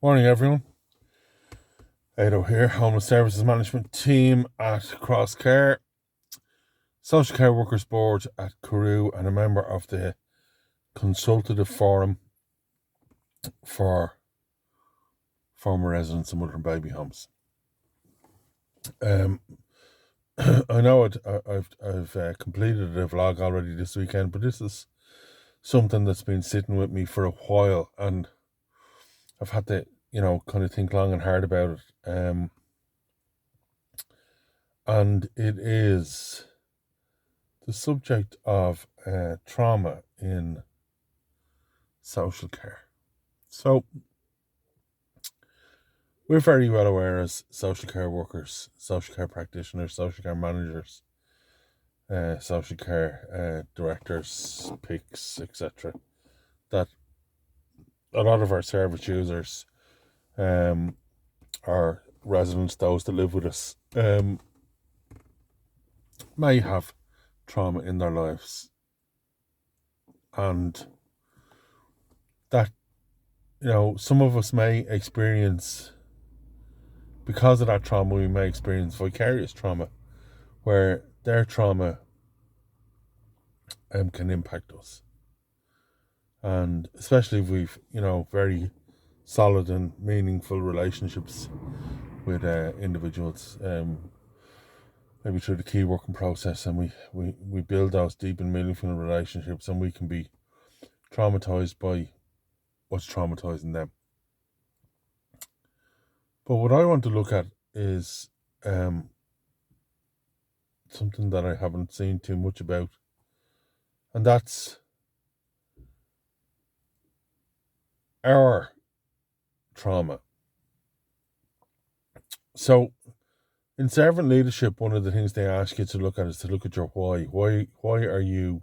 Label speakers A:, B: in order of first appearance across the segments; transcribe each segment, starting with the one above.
A: Morning, everyone. Ado here, Homeless Services Management Team at Crosscare, Social Care Workers Board at Carew, and a member of the Consultative Forum for Former Residents of Mother and Baby Homes. I know I've completed a vlog already this weekend, but this is something that's been sitting with me for a while, and I've had to, kind of think long and hard about it. And it is the subject of trauma in social care. So we're very well aware as social care workers, social care practitioners, social care managers, social care directors, PICs, etc., that a lot of our service users, our residents, those that live with us, may have trauma in their lives, and that some of us may experience, because of that trauma, we may experience vicarious trauma, where their trauma can impact us. And especially if we've, very solid and meaningful relationships with individuals, maybe through the key working process, and we build those deep and meaningful relationships, and we can be traumatized by what's traumatizing them. But what I want to look at is something that I haven't seen too much about, and that's our trauma. So in servant leadership, one of the things they ask you to look at is to look at your why. Why are you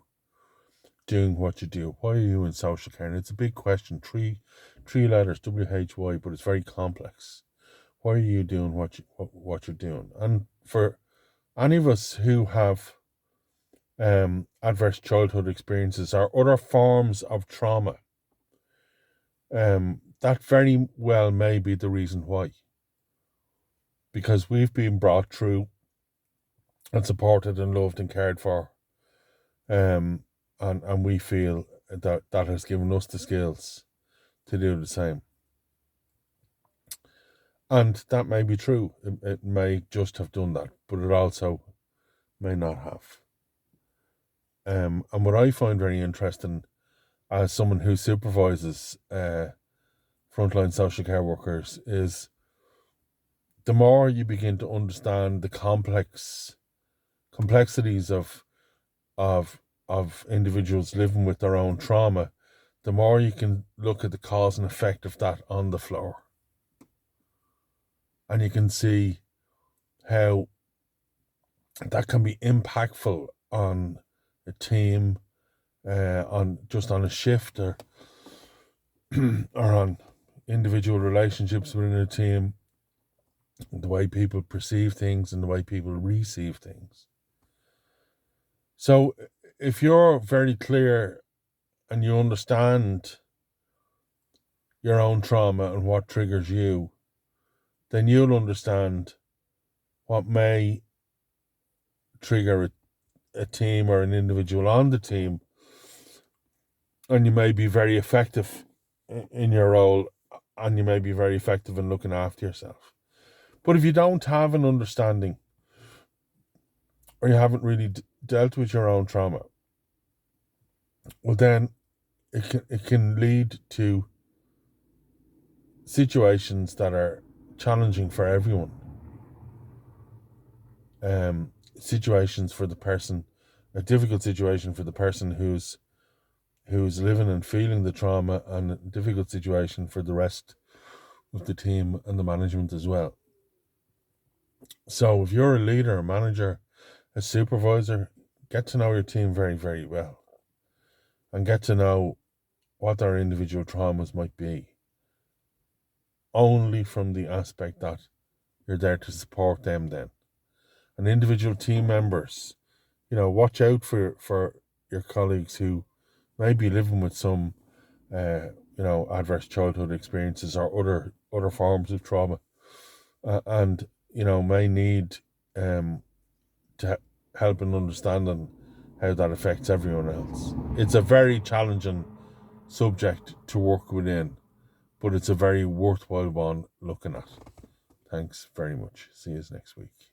A: doing what you do? Why are you in social care? And it's a big question, three letters, WHY, but it's very complex. Why are you doing what you're doing? And for any of us who have adverse childhood experiences or other forms of trauma, that very well may be the reason why. Because we've been brought through and supported and loved and cared for, and we feel that has given us the skills to do the same. And that may be true. It may just have done that, but it also may not have. And what I find very interesting, as someone who supervises frontline social care workers, is the more you begin to understand the complexities of individuals living with their own trauma, the more you can look at the cause and effect of that on the floor. And you can see how that can be impactful on a team, on a shift, or or on individual relationships within a team, the way people perceive things and the way people receive things. So if you're very clear and you understand your own trauma and what triggers you, then you'll understand what may trigger a team or an individual on the team, and you may be very effective in your role, and you may be very effective in looking after yourself. But if you don't have an understanding, or you haven't really dealt with your own trauma, well, then it can lead to situations that are challenging for everyone. Situations for the person, a difficult situation for the person who's living and feeling the trauma, and a difficult situation for the rest of the team and the management as well. So if you're a leader, a manager, a supervisor, get to know your team very, very well, and get to know what their individual traumas might be, only from the aspect that you're there to support them then. And individual team members, watch out for your colleagues who may be living with some adverse childhood experiences or other other forms of trauma, and may need to help in understanding how that affects everyone else. It's a very challenging subject to work within, but it's a very worthwhile one looking at. Thanks very much. See you next week.